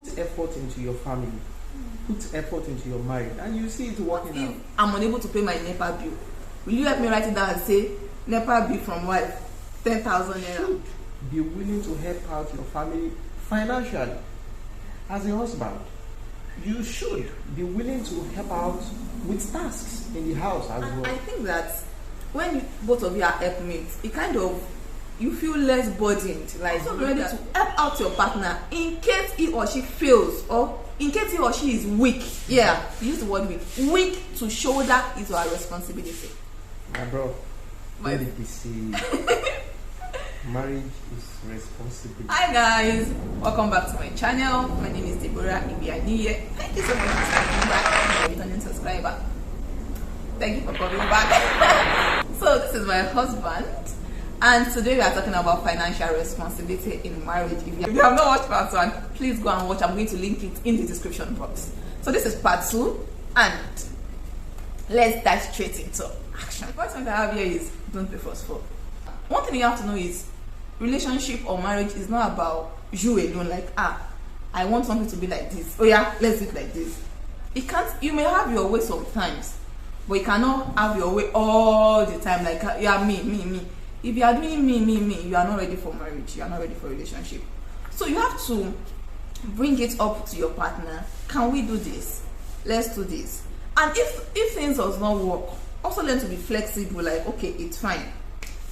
Put effort into your family, put effort into your marriage, and you see it working out. If I'm unable to pay my NEPA bill, will you help me write it down and say NEPA bill from wife 10,000 naira? Be willing to help out your family financially. As a husband, you should be willing to help out with tasks in the house as well. I think that when both of you are helpmates, it kind of, you feel less burdened, like you're ready to help out your partner in case he or she fails, or in case he or she is weak. Yeah, use the word weak to shoulder his or her responsibility. My bro, let it be said. Marriage is responsibility. Hi guys, welcome back to my channel. My name is Deborah. If you are new here, thank you so much for stopping back. If you're a returning subscriber, thank you for coming back. So this is my husband, and today we are talking about financial responsibility in marriage. If you have not watched part 1, please go and watch. I'm going to link it in the description box. So this is part 2, and let's dive straight into action. The first point I have here is don't be forceful. One thing you have to know is relationship or marriage is not about you alone, like I want something to be like this, oh yeah, let's do it like this. It can't. You may have your way sometimes, but you cannot have your way all the time, like yeah, me. If you are doing me, you are not ready for marriage, you are not ready for relationship. So you have to bring it up to your partner. Can we do this? Let's do this. And if things does not work, also learn to be flexible, like okay, it's fine.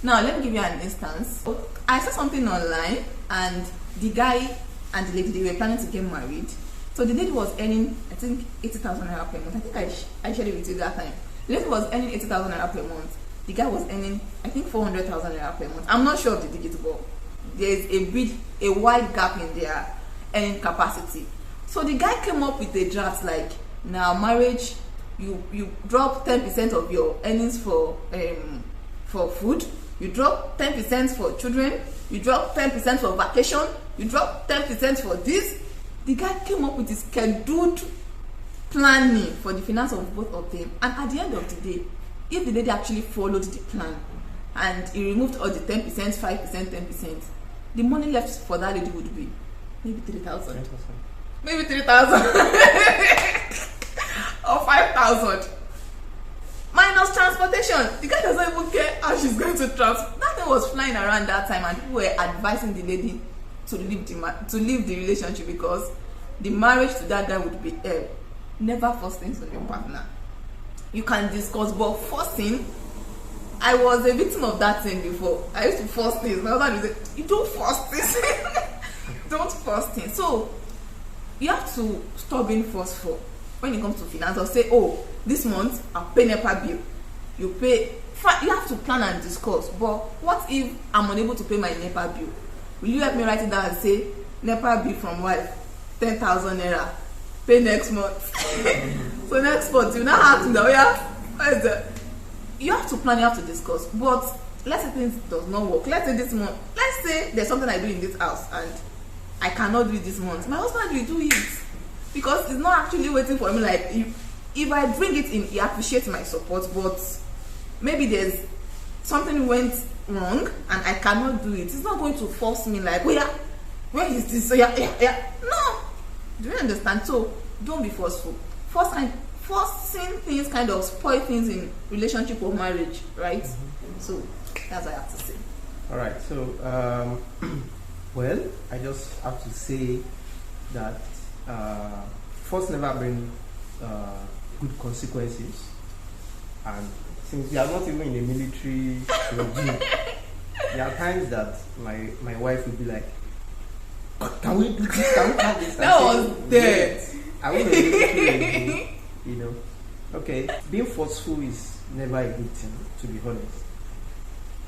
Now let me give you an instance. I saw something online, and the guy and the lady, they were planning to get married. So the lady was earning, I think, 80,000 naira per month. I think I shared it with you that time. The lady was earning 80,000 naira per month. The guy was earning, I think, 400,000 naira per month. I'm not sure of the digits, but there's a wide gap in their earning capacity. So the guy came up with a draft like, now marriage, you drop 10% of your earnings for food. You drop 10% for children, you drop 10% for vacation, you drop 10% for this. The guy came up with a scheduled planning for the finance of both of them. And at the end of the day, if the lady actually followed the plan and he removed all the 10%, 5%, 10%, the money left for that lady would be maybe 3,000. Maybe 3,000. Or 5,000. Minus transportation. The guy doesn't even care how she's going to transport. That thing was flying around that time, and people were advising the lady to leave the relationship because the marriage to that guy would be never force things on your partner. You can discuss, but forcing. I was a victim of that thing before. I used to force things. My husband would say, "You don't force this. Don't force things." So you have to stop being forceful when it comes to finance, or say, oh, this month I'll pay NEPA bill. You pay. You have to plan and discuss. But what if I'm unable to pay my NEPA bill? Will you help me write it down and say NEPA bill from wife 10,000 naira? Pay next month. So next month you now have to know, you have to plan. You have to discuss. But let's say things does not work. Let's say this month. Let's say there's something I do in this house and I cannot do it this month. My husband will do it. Because he's not actually waiting for me. Like if I bring it in, he appreciates my support, but maybe there's something went wrong and I cannot do it. He's not going to force me like, oh yeah, where is this? So yeah. No. Do you understand? So don't be forceful. Forcing things kind of spoil things in relationship or marriage, right? Mm-hmm. So that's what I have to say. All right. So well, I just have to say that force never bring good consequences, and since we are not even in a military regime, there are times that my wife will be like, can we do this? Can we have this? That was there. I was in a military regime, you know. Okay, being forceful is never a good thing, to be honest.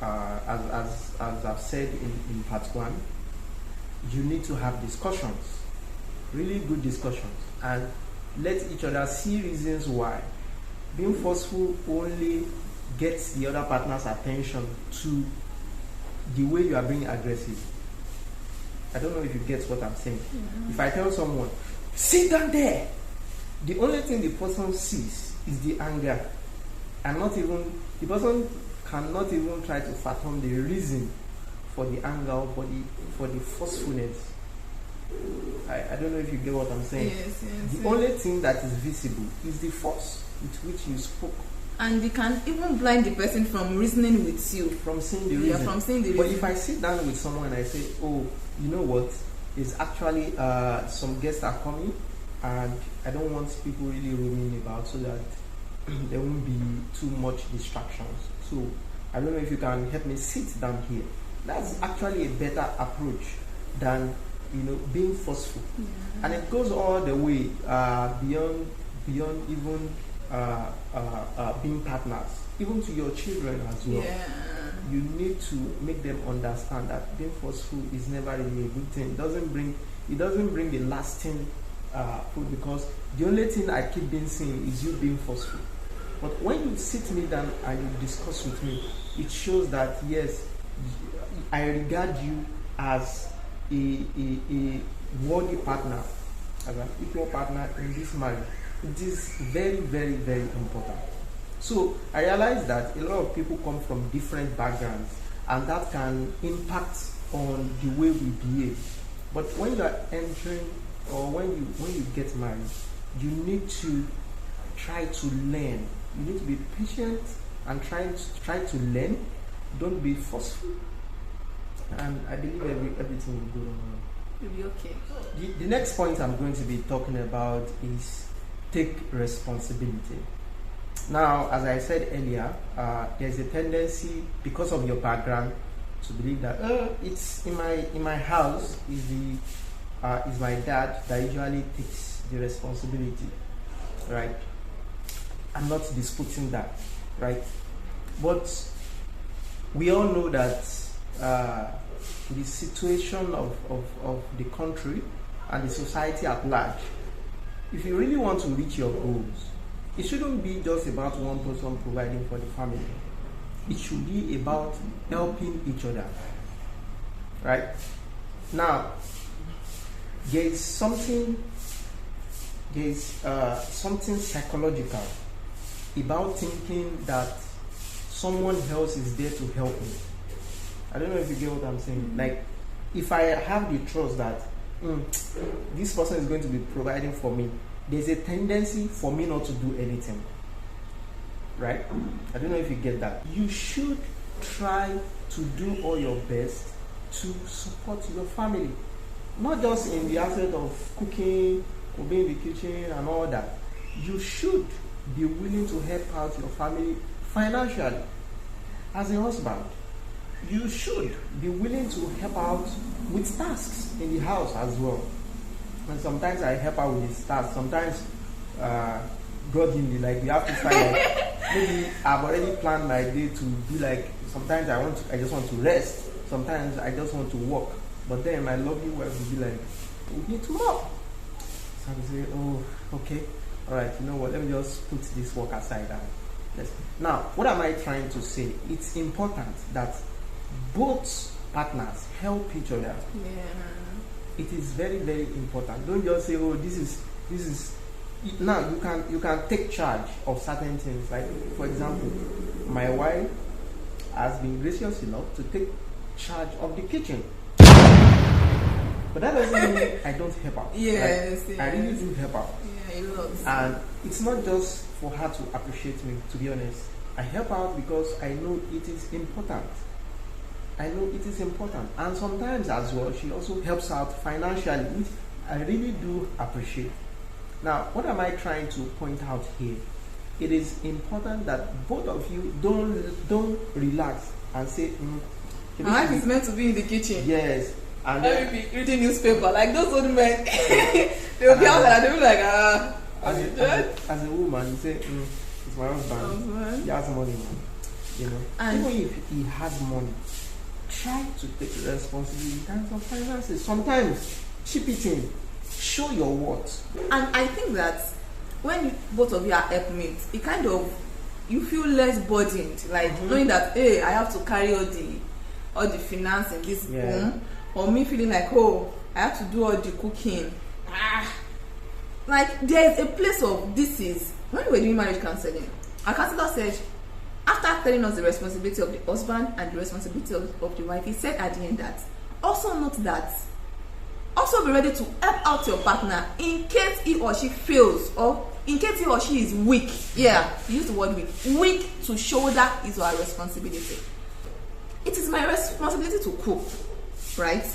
As I've said in part 1, you need to have discussions. Really good discussions, and let each other see reasons why. Being forceful only gets the other partner's attention to the way you are being aggressive. I don't know if you get what I'm saying. Mm-hmm. If I tell someone, sit down there, the only thing the person sees is the anger, and the person cannot even try to fathom the reason for the anger or for the forcefulness. I don't know if you get what I'm saying. Yes. The only thing that is visible is the force with which you spoke. And you can even blind the person from reasoning with you. From seeing the reason. From seeing the but reason. if I sit down with someone and I say, oh, you know what? It's actually some guests are coming and I don't want people really roaming about so that there won't be too much distractions. So I don't know if you can help me sit down here. That's actually a better approach than being forceful. Yeah. And it goes all the way beyond even being partners, even to your children as well. Yeah. You need to make them understand that being forceful is never really a good thing. It doesn't bring the lasting fruit, because the only thing I keep being seen is you being forceful. But when you sit me down and you discuss with me, it shows that yes, I regard you as a worthy partner, as an equal partner in this marriage. It is very, very, very important. So I realize that a lot of people come from different backgrounds, and that can impact on the way we behave. But when you are entering, or when you get married, you need to try to learn. You need to be patient and try to learn. Don't be forceful, and I believe everything will go on. You'll be okay. The next point I'm going to be talking about is take responsibility. Now, as I said earlier, there's a tendency, because of your background, to believe that it's in my house is my dad that usually takes the responsibility, right? I'm not disputing that, right? But we all know that the situation of the country and the society at large, if you really want to reach your goals, it shouldn't be just about one person providing for the family. It should be about helping each other, right? Now, there is something psychological about thinking that someone else is there to help me. I don't know if you get what I'm saying. Like, if I have the trust that this person is going to be providing for me, there's a tendency for me not to do anything, right? I don't know if you get that. You should try to do all your best to support your family, not just in the aspect of cooking, obeying the kitchen and all that. You should be willing to help out your family financially. As a husband, you should be willing to help out with tasks in the house as well. And sometimes I help out with the tasks. Sometimes, grudgingly, like we have to start like, maybe I've already planned my day to be like, sometimes I just want to rest. Sometimes I just want to walk. But then my lovely wife will be like, we need to mop. So I say, oh, okay. All right, you know what? Let me just put this work aside. Yes. Now, what am I trying to say? It's important that both partners help each other. Yeah. It is very, very important. Don't just say, oh, this is. Now you can take charge of certain things. Like, for example, my wife has been gracious enough to take charge of the kitchen. But that doesn't mean I don't help out. Yes, like, yes. I really do help out. Yeah, a lot. And it's not just for her to appreciate me, to be honest. I help out because I know it is important. And sometimes as well, she also helps out financially, which I really do appreciate. Now, what am I trying to point out here? It is important that both of you don't relax and say, my wife is meant to be in the kitchen. Yes. And let me be reading newspaper like those old men. They will be out and they will be like, as a woman, you say, it's my husband. He has money, man. And even if he has money, try to take responsibility in terms of finances. Sometimes chip it in, show your worth. And I think that when both of you are helpmates, it kind of, you feel less burdened, like knowing that, hey, I have to carry all the finance in this home, or me feeling like, oh, I have to do all the cooking. Like, there is a place of, this is, when we were doing marriage counseling, our counselor said, after telling us the responsibility of the husband and the responsibility of the wife, he said at the end that, also note that Also be ready to help out your partner in case he or she fails, or in case he or she is weak. Yeah, use the word weak. Weak to shoulder his or her responsibility. It is my responsibility to cook, right?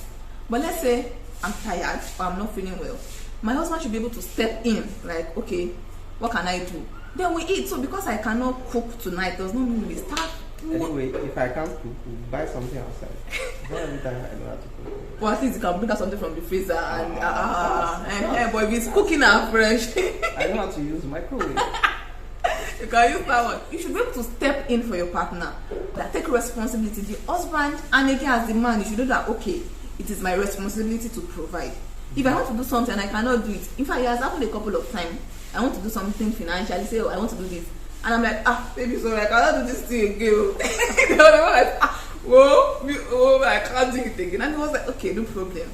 But let's say I'm tired or I'm not feeling well. My husband should be able to step in, like, okay, what can I do? Then we eat. So because I cannot cook tonight does not mean we start. Anyway, if I can't cook, we'll buy something outside. Not every time I know how to cook. Well, at least you can bring out something from the freezer and but if it's cooking and fresh. I know how to use microwave. You can use that one. You should be able to step in for your partner. That take responsibility. The husband, and again as the man, you should know that, okay, it is my responsibility to provide. If I want to do something and I cannot do it, in fact, it has happened a couple of times. I want to do something financially, say, oh, I want to do this. And I'm like, baby, sorry, I cannot do this thing again. The other one like, I can't do it again. And he was like, okay, no problem.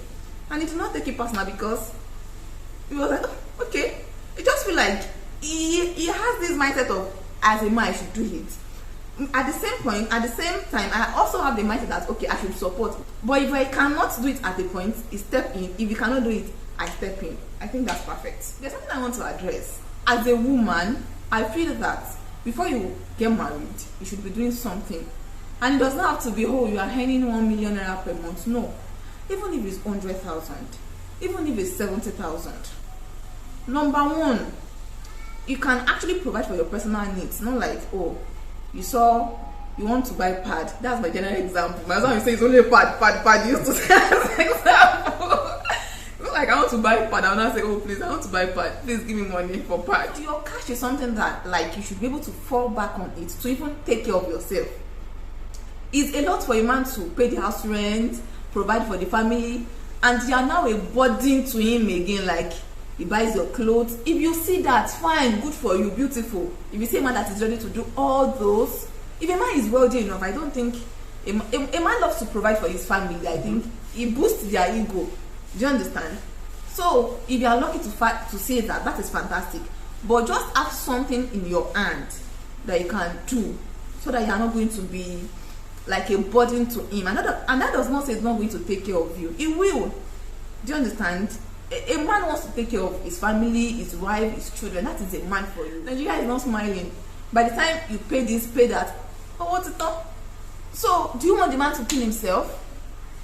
And he did not take it personal because he was like, oh, okay. It just feel like he has this mindset of, as a man, I should do it. At the same time, I also have the mindset that, okay, I should support. But if I cannot do it at a point, I step in. If you cannot do it, I step in. I think that's perfect. There's something I want to address. As a woman, I feel that before you get married, you should be doing something. And it does not have to be, oh, you are earning 1 million naira per month. No. Even if it's 100,000, even if it's 70,000. Number one, you can actually provide for your personal needs. Not like, oh, you want to buy pad. That's my general example. My husband will say it's only a pad used to say as an example. It's like I want to buy pad. I will not say, oh please, I want to buy pad. Please give me money for pad. Your cash is something that like you should be able to fall back on it to even take care of yourself. It's a lot for a man to pay the house rent, provide for the family, and you are now a burden to him again, like he buys your clothes. If you see that, fine, good for you, beautiful. If you see a man that is ready to do all those, if a man is wealthy enough, I don't think a man loves to provide for his family. I think he boosts their ego. Do you understand? So if you are lucky to say that, that is fantastic. But just have something in your hand that you can do, so that you are not going to be like a burden to him. And that does not say it's not going to take care of you. It will. Do you understand? A man wants to take care of his family, his wife, his children. That is a man for you. Nigeria is not smiling. By the time you pay this, pay that, oh, what's it up? So do you want the man to kill himself?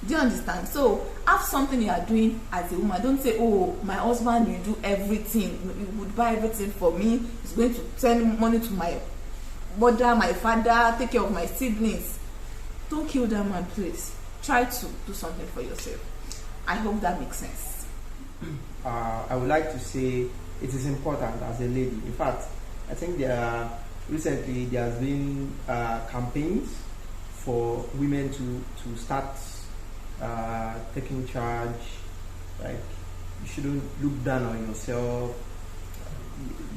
Do you understand? So have something you are doing as a woman. Don't say, oh, my husband will do everything. He would buy everything for me. He's going to send money to my mother, my father, take care of my siblings. Don't kill that man, please. Try to do something for yourself. I hope that makes sense. I would like to say it is important as a lady. In fact, I think recently there has been campaigns for women to start taking charge. Like, you shouldn't look down on yourself.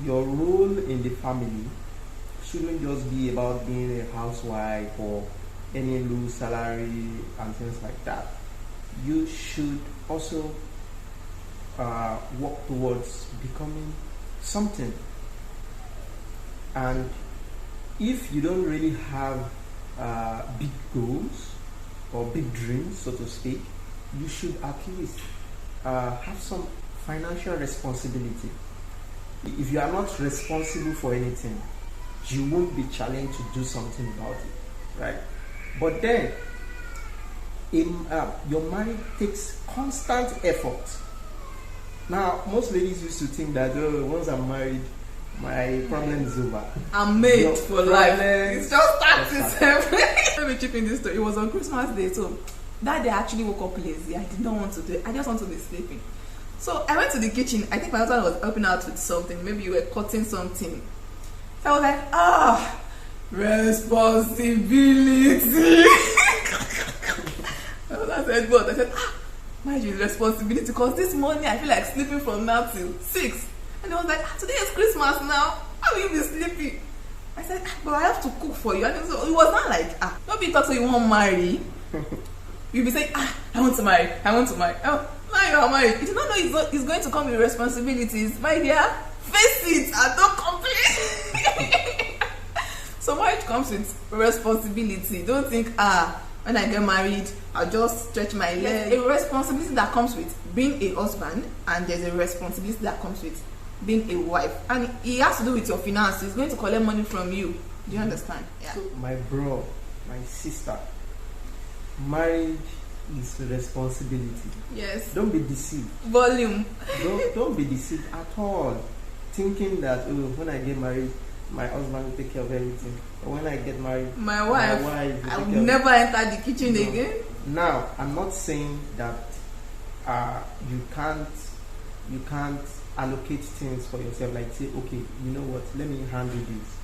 Your role in the family shouldn't just be about being a housewife or any low salary and things like that. You should also work towards becoming something. And if you don't really have big goals or big dreams, so to speak, you should at least have some financial responsibility. If you are not responsible for anything, you won't be challenged to do something about it, right? But then, your marriage takes constant effort. Now, most ladies used to think that, oh, once I'm married, my problem is over. I'm made for life. It's just started. Let me chip in this story. It was on Christmas Day, so that day I actually woke up lazy. I did not want to do it. I just want to be sleeping. So I went to the kitchen. I think my husband was helping out with something. Maybe you were cutting something. So I was like, responsibility. I said, what? I said, mind you, responsibility, because this morning I feel like sleeping from now till 6. And he was like, today is Christmas now. How will you be sleeping? I said, but I have to cook for you. And so it was not like, don't be talk so you won't marry. You'll be saying, I want to marry. Oh, now you are married. You do not know it's going to come with responsibilities. My dear, face it and don't complain. So marriage comes with responsibility. Don't think, When I get married, I'll just stretch my leg. A responsibility that comes with being a husband, and there's a responsibility that comes with being a wife. And it has to do with your finances. It's going to collect money from you. Do you understand? Yeah. So, my bro, my sister, marriage is responsibility. Yes. Don't be deceived. Volume. Don't be deceived at all. Thinking that when I get married, my husband will take care of everything. Or when I get married, my wife will I will never enter the kitchen again. Now, I'm not saying that you can't allocate things for yourself. Like say, okay, you know what? Let me handle this.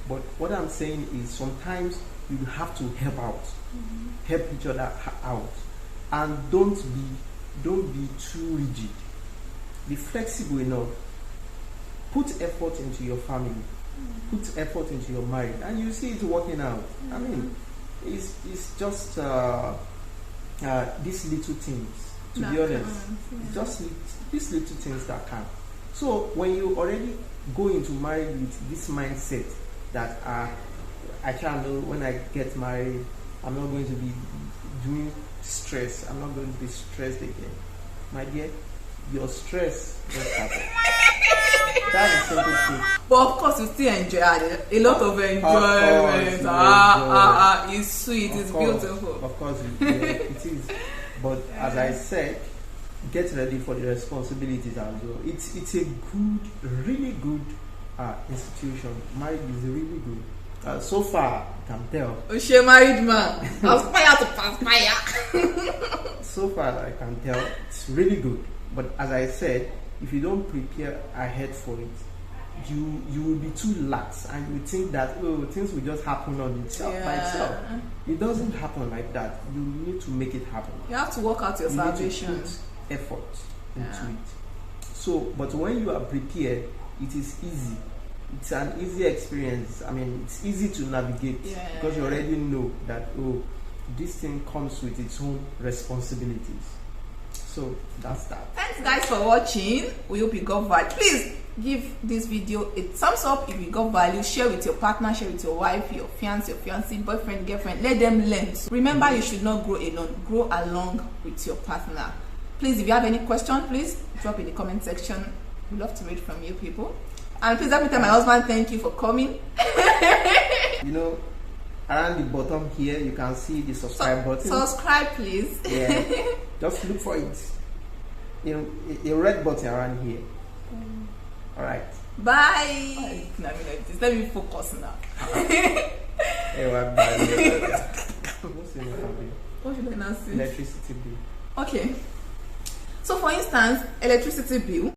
But what I'm saying is sometimes you have to help out, help each other out, and don't be too rigid. Be flexible enough. Put effort into your family. Put effort into your marriage, and you see it working out. I mean, it's just these little things. To be honest, just these little things that count. So when you already go into marriage with this mindset that I can't know when I get married, I'm not going to be doing stress. I'm not going to be stressed again. My dear, your stress just happen. That's a simple truth. But of course, you still enjoy it. A lot of enjoyment. It's sweet. It's beautiful. Of course, it is. But as I said, get ready for the responsibilities as well. It's a good, really good institution. Marriage is really good. So far, I can tell. She married man. Aspire to perspire. So far, I can tell it's really good. But as I said, if you don't prepare ahead for it, you will be too lax, and you think that things will just happen on itself by itself. It doesn't happen like that. You need to make it happen. You have to work out your salvation. Need to put effort into it. So, but when you are prepared, it is easy. It's an easy experience. I mean, it's easy to navigate because you already know that this thing comes with its own responsibilities. So that's that. Thanks guys for watching. We hope you got value. Please give this video a thumbs up if you got value. Share with your partner, share with your wife, your fiancé, boyfriend, girlfriend. Let them learn. Remember, you should not grow alone. Grow along with your partner. Please, if you have any question, please drop in the comment section. We love to read from you people. And please let me tell my husband thank you for coming. You know, around the bottom here you can see the subscribe button. Subscribe please. Yeah. Just look for it. A red button around here. Alright. Bye. Let me focus now. What should I now say? Electricity bill. Okay. So for instance, electricity bill.